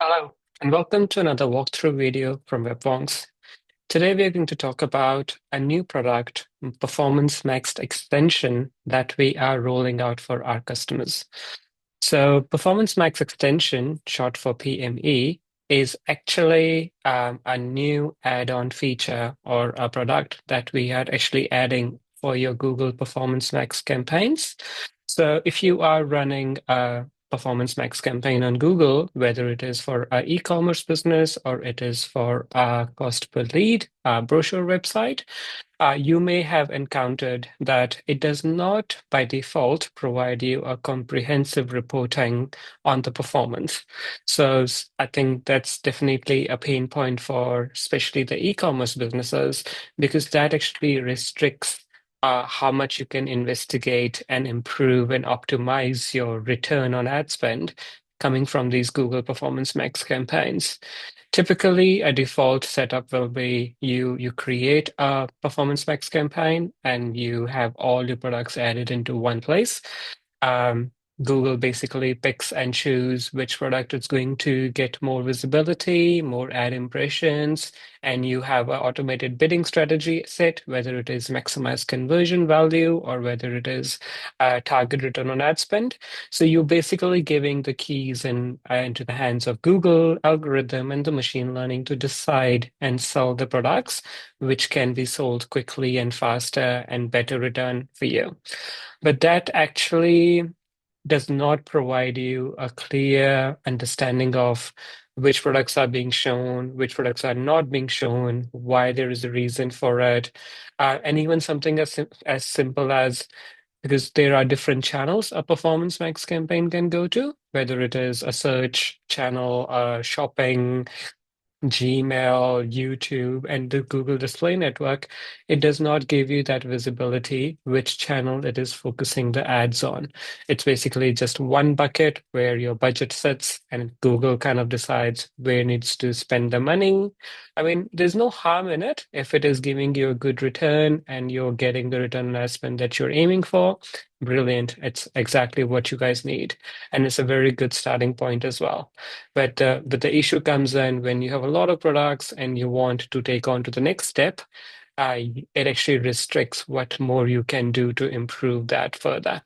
Hello, and welcome to another walkthrough video from Web Wonks. Today, we are going to talk about a new product, Performance Max extension, that we are rolling out for our customers. So, Performance Max extension, short for PME, is actually a new add-on feature or a product that we are actually adding for your Google Performance Max campaigns. So, if you are running a Performance Max campaign on Google, whether it is for an e-commerce business or it is for a cost per lead brochure website, you may have encountered that it does not, by default, provide you a comprehensive reporting on the performance. So I think that's definitely a pain point for especially the e-commerce businesses, because that actually restricts how much you can investigate and improve and optimize your return on ad spend coming from these Google Performance Max campaigns. Typically, a default setup will be you create a Performance Max campaign and you have all your products added into one place. Um, Google basically picks and choose which product is going to get more visibility, more ad impressions, and you have an automated bidding strategy set, whether it is maximize conversion value or whether it is target return on ad spend. So you're basically giving the keys into the hands of Google algorithm and the machine learning to decide and sell the products, which can be sold quickly and faster and better return for you. But that actually does not provide you a clear understanding of which products are being shown, which products are not being shown, why there is a reason for it, and even something as simple as because there are different channels a Performance Max campaign can go to, whether it is a search channel, shopping, Gmail, YouTube, and the Google Display Network, it does not give you that visibility which channel it is focusing the ads on. It's basically just one bucket where your budget sits and Google kind of decides where it needs to spend the money. I mean, there's no harm in it if it is giving you a good return and you're getting the return on ad spend that you're aiming for. Brilliant. It's exactly what you guys need. And it's a very good starting point as well. But the issue comes in when you have a lot of products and you want to take on to the next step. It actually restricts what more you can do to improve that further.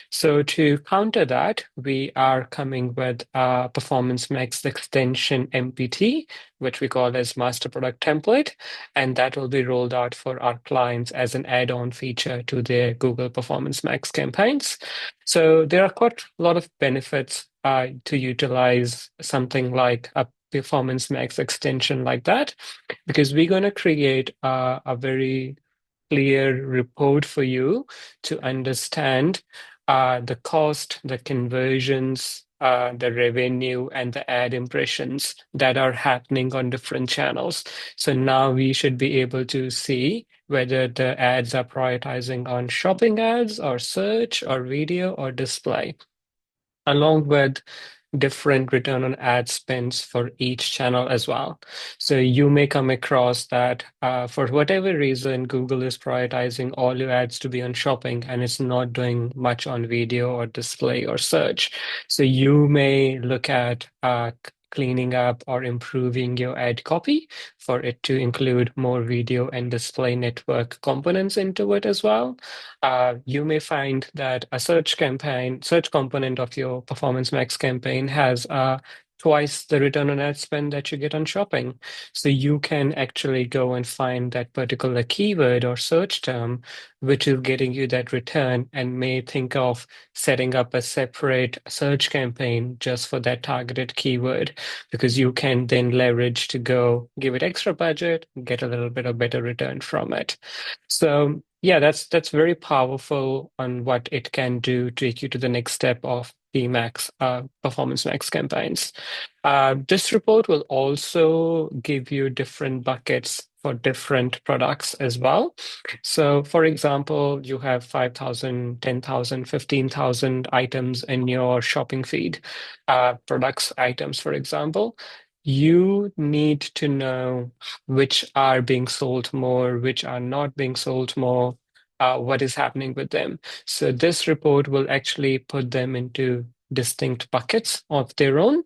So to counter that, we are coming with a Performance Max extension MPT, which we call as Master Product Template, and that will be rolled out for our clients as an add-on feature to their Google Performance Max campaigns. So there are quite a lot of benefits to utilize something like a Performance Max extension like that, because we're going to create a very clear report for you to understand the cost, the conversions, the revenue, and the ad impressions that are happening on different channels. So now we should be able to see whether the ads are prioritizing on shopping ads or search or video or display, along with different return on ad spends for each channel as well. So you may come across that for whatever reason, Google is prioritizing all your ads to be on shopping and it's not doing much on video or display or search. So you may look at cleaning up or improving your ad copy for it to include more video and display network components into it as well. You may find that a search component of your Performance Max campaign has twice the return on ad spend that you get on shopping. So you can actually go and find that particular keyword or search term, which is getting you that return, and may think of setting up a separate search campaign just for that targeted keyword, because you can then leverage to go give it extra budget, get a little bit of better return from it. So yeah, that's very powerful on what it can do to take you to the next step of PMax Performance Max campaigns. This report will also give you different buckets for different products as well. So, for example, you have 5,000, 10,000, 15,000 items in your shopping feed, products, items, for example. You need to know which are being sold more, which are not being sold more, what is happening with them. So this report will actually put them into distinct buckets of their own.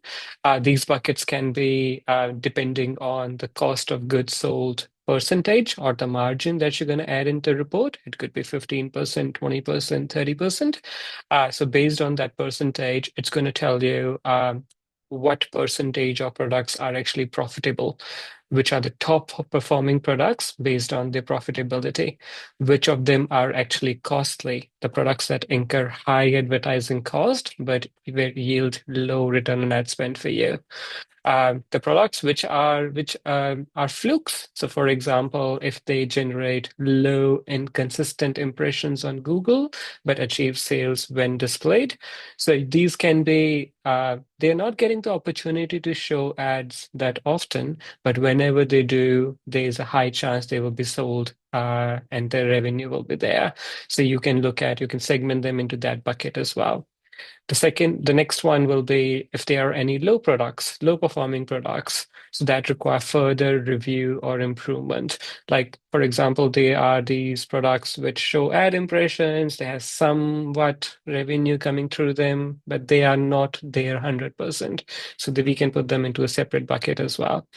These buckets can be depending on the cost of goods sold percentage or the margin that you're going to add into the report. It could be 15%, 20%, 30%. So based on that percentage, it's going to tell you what percentage of products are actually profitable, which are the top performing products based on their profitability, which of them are actually costly, the products that incur high advertising cost but will yield low return on ad spend for you. The products which are flukes. So, for example, if they generate low and consistent impressions on Google but achieve sales when displayed, so these can be they're not getting the opportunity to show ads that often, but whenever they do, there's a high chance they will be sold. And the revenue will be there. So you can segment them into that bucket as well. The next one will be if there are any low performing products, so that require further review or improvement. Like, for example, there are these products which show ad impressions, they have somewhat revenue coming through them, but they are not there 100%. So that we can put them into a separate bucket as well.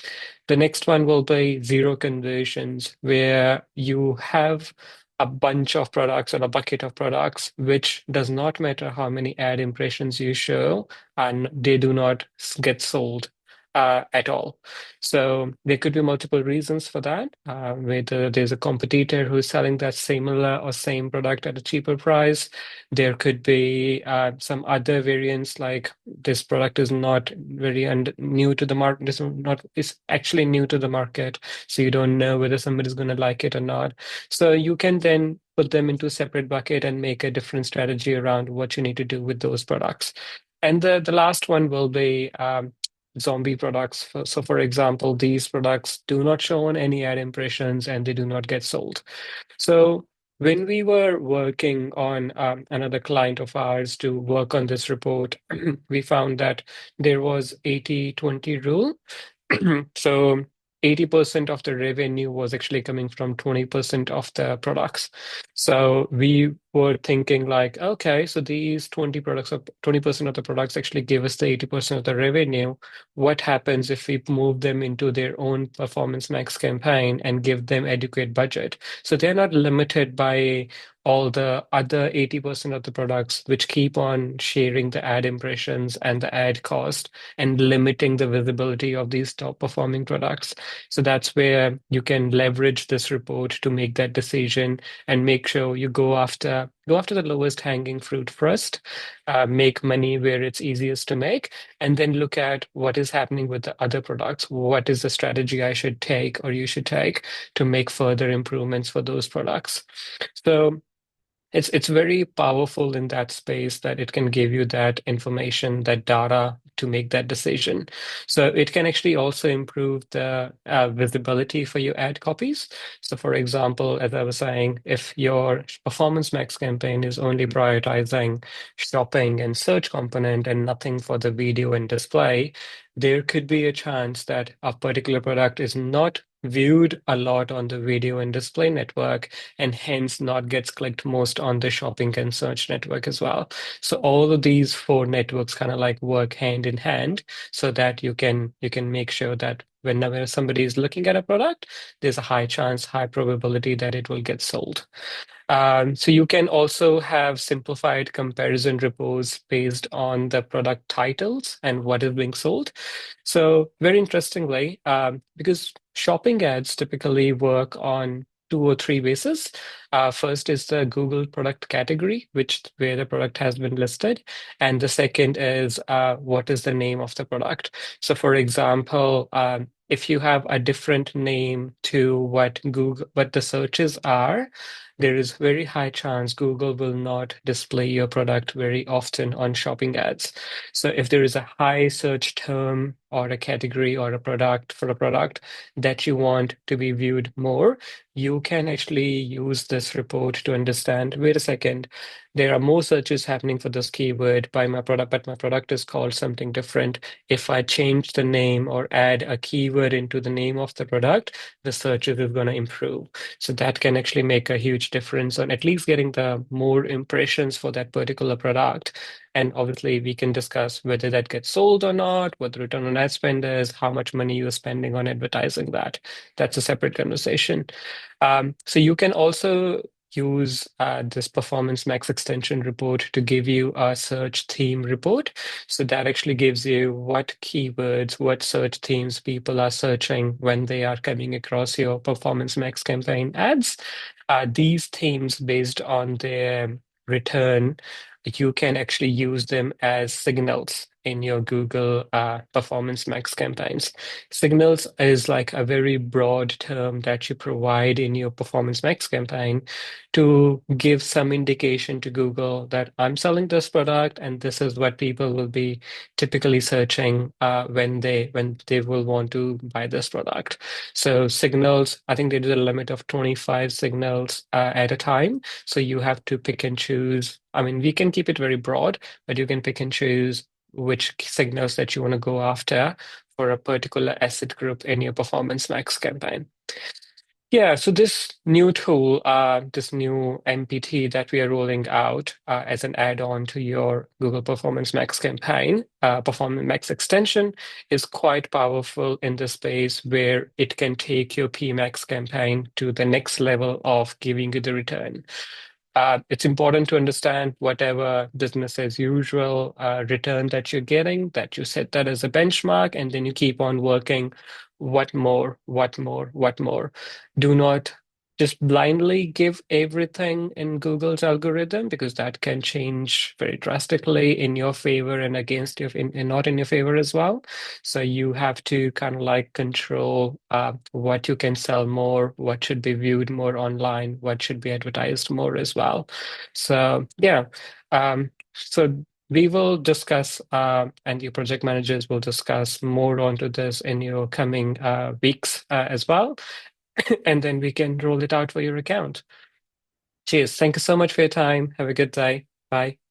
The next one will be zero conversions, where you have a bunch of products or a bucket of products, which does not matter how many ad impressions you show, and they do not get sold at all. So there could be multiple reasons for that. Whether there's a competitor who's selling that similar or same product at a cheaper price, there could be some other variants like this product is not very new to the market. This is not is actually new to the market, so you don't know whether somebody's going to like it or not. So you can then put them into a separate bucket and make a different strategy around what you need to do with those products. And the last one will be zombie products. So, for example, these products do not show on any ad impressions and they do not get sold. So when we were working on another client of ours to work on this report, we found that there was 80-20 rule. So 80% of the revenue was actually coming from 20% of the products. So we were thinking like, okay, so these 20% of the products actually give us the 80% of the revenue. What happens if we move them into their own Performance Max campaign and give them adequate budget? So they're not limited by all the other 80% of the products which keep on sharing the ad impressions and the ad cost and limiting the visibility of these top performing products. So that's where you can leverage this report to make that decision and make sure you go after the lowest hanging fruit first, make money where it's easiest to make, and then look at what is happening with the other products. What is the strategy I should take or you should take to make further improvements for those products? So it's very powerful in that space that it can give you that information, that data to make that decision. So it can actually also improve the visibility for your ad copies. So for example, as I was saying, if your Performance Max campaign is only prioritizing shopping and search component and nothing for the video and display, there could be a chance that a particular product is not viewed a lot on the video and display network and hence not gets clicked most on the shopping and search network as well. So all of these four networks kind of like work hand in hand so that you can make sure that whenever somebody is looking at a product, there's a high chance, high probability that it will get sold. So you can also have simplified comparison reports based on the product titles and what is being sold. So very interestingly, because shopping ads typically work on two or three bases. First is the Google product category, which where the product has been listed, and the second is what is the name of the product. So, for example, if you have a different name to what the searches are, there is very high chance Google will not display your product very often on shopping ads. So if there is a high search term or a category or a product for a product that you want to be viewed more, you can actually use this report to understand, wait a second, there are more searches happening for this keyword by my product, but my product is called something different. If I change the name or add a keyword into the name of the product, the searches is going to improve. So that can actually make a huge difference on at least getting the more impressions for that particular product And obviously, we can discuss whether that gets sold or not, what the return on ad spend is, how much money you're spending on advertising that. That's a separate conversation. So you can also use this Performance Max extension report to give you a search theme report. So that actually gives you what keywords, what search themes people are searching when they are coming across your Performance Max campaign ads. These themes, based on their return, you can actually use them as signals in your Google Performance Max campaigns. Signals is like a very broad term that you provide in your Performance Max campaign to give some indication to Google that I'm selling this product and this is what people will be typically searching when they will want to buy this product. So signals, I think there is a limit of 25 signals at a time. So you have to pick and choose. I mean, we can keep it very broad, but you can pick and choose which signals that you want to go after for a particular asset group in your Performance Max campaign. Yeah, so this new tool, this new MPT that we are rolling out as an add-on to your Google Performance Max campaign, Performance Max extension, is quite powerful in the space where it can take your PMax campaign to the next level of giving you the return. It's important to understand whatever business as usual return that you're getting, that you set that as a benchmark, and then you keep on working. What more, what more, what more? Do not just blindly give everything in Google's algorithm, because that can change very drastically in your favor and against your, and not in your favor as well. So you have to kind of like control what you can sell more, what should be viewed more online, what should be advertised more as well. So yeah, so we will discuss, and your project managers will discuss more onto this in your coming weeks as well, and then we can roll it out for your account. Cheers. Thank you so much for your time. Have a good day. Bye.